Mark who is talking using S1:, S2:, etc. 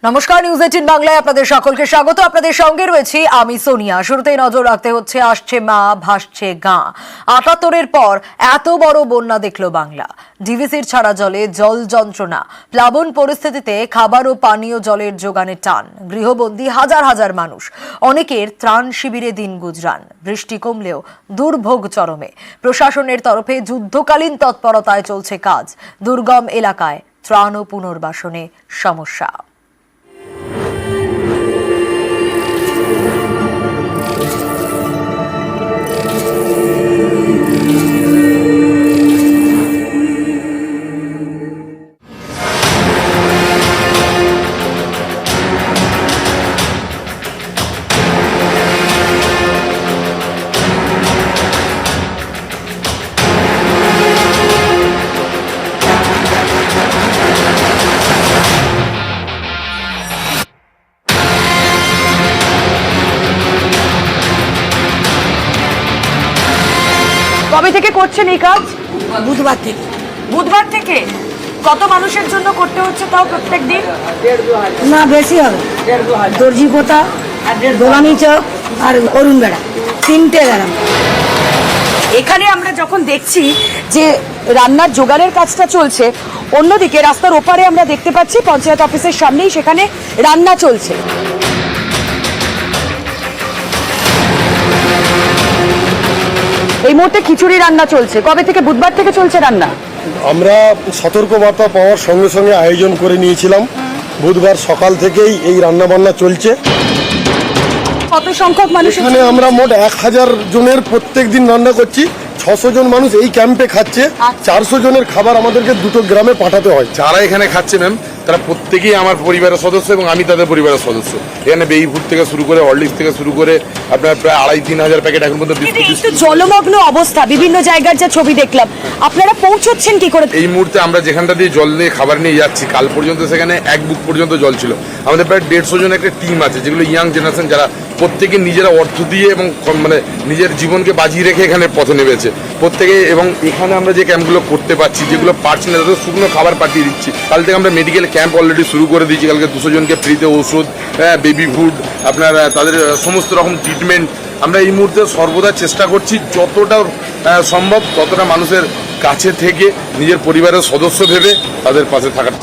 S1: নমস্কার, নিউজ 18 বাংলায় আপনাদের সকলকে স্বাগত। আপনাদের সঙ্গে রয়েছি আমি সোনিয়া। শুরুতেই নজর রাখতে হচ্ছে আসছে মা ভাসছে গাঁ। ৭৮-এর পর এত বড় বন্যা দেখল বাংলা। ডিভিসির ছাড়া জলে জল যন্ত্রণা, প্লাবন পরিস্থিতিতে খাবার ও পানীয় জলের যোগানে টান, গৃহবন্দী হাজার হাজার মানুষ, অনেকের ত্রাণ শিবিরে দিন গুজরান। বৃষ্টি কমলেও দুর্ভোগ চরমে। প্রশাসনের তরফে যুদ্ধকালীন তৎপরতায় চলছে কাজ। দুর্গম এলাকায় ত্রাণ ও পুনর্বাসনে সমস্যা। কবে থেকে করছেন এই কাজ?
S2: বুধবার থেকে।
S1: বুধবার থেকে? কত মানুষের জন্য করতে হচ্ছে তাও প্রত্যেক দিন?
S2: না, বেশি হবে। দর্জি পোতা, দোলানি চক আর অরুণ বেড়া, 3টে গ্রাম।
S1: এখানে আমরা যখন দেখছি যে রান্নার জোগাড়ের কাজটা চলছে, অন্যদিকে রাস্তার ওপারে আমরা দেখতে পাচ্ছি পঞ্চায়েত অফিসের সামনেই সেখানে রান্না চলছে। এই মুহূর্তে খিচুড়ি রান্না চলছে। কবে থেকে? বুধবার থেকে চলছে রান্না।
S3: আমরা সতর্কবার্তা পাওয়ার সঙ্গে সঙ্গে আয়োজন করে নিয়েছিলাম। বুধবার সকাল থেকেই এই রান্না বান্না চলছে।
S1: কত সংখ্যক মানুষ?
S3: এখানে আমরা মোট 1000 জনের প্রত্যেক দিন রান্না করছি। 600 জন মানুষ এই ক্যাম্পে খাচ্ছে। 400 জনের খাবার আমাদেরকে দুটো গ্রামে পাঠাতে হয়।
S4: যারা এখানে খাচ্ছে ম্যাম, তারা প্রত্যেকেই আমার পরিবারের সদস্য এবং আমি তাদের পরিবারের সদস্য। এখানে বেবি ফুড থেকে শুরু করে, হরলিক্স থেকে শুরু করে আপনার প্রায় 2500-3000 হাজার প্যাকেট এখন পর্যন্ত বিস্কুট।
S1: জলমগ্ন অবস্থা, বিভিন্ন জায়গার যা ছবি দেখলাম, আপনারা পৌঁছচ্ছেন কি করে?
S4: এই মুহূর্তে আমরা যেখানটা দিয়ে জল নিয়ে খাবার নিয়ে যাচ্ছি, কাল পর্যন্ত সেখানে 1 বুক পর্যন্ত জল ছিল। আমাদের প্রায় 150 জনের একটা টিম আছে, যেগুলো ইয়াং জেনারেশন, যারা প্রত্যেকে নিজেরা অর্থ দিয়ে এবং মানে নিজের জীবনকে বাজিয়ে রেখে এখানে পথে নেমেছে প্রত্যেকে। এবং এখানে আমরা যে ক্যাম্পগুলো করতে পারছি, যেগুলো পারছি না তাদের শুকনো খাবার পাঠিয়ে দিচ্ছি। কাল থেকে আমরা মেডিকেল ক্যাম্প অলরেডি শুরু করে দিয়েছি। কালকে 200 জনকে ফ্রিতে ওষুধ, বেবি ফুড, আপনার তাদের সমস্ত রকম ট্রিটমেন্ট আমরা এই মুহূর্তে সর্বদা চেষ্টা করছি যতটা সম্ভব ততটা মানুষের কাছে থেকে নিজের পরিবারের সদস্য ভেবে তাদের পাশে থাকার।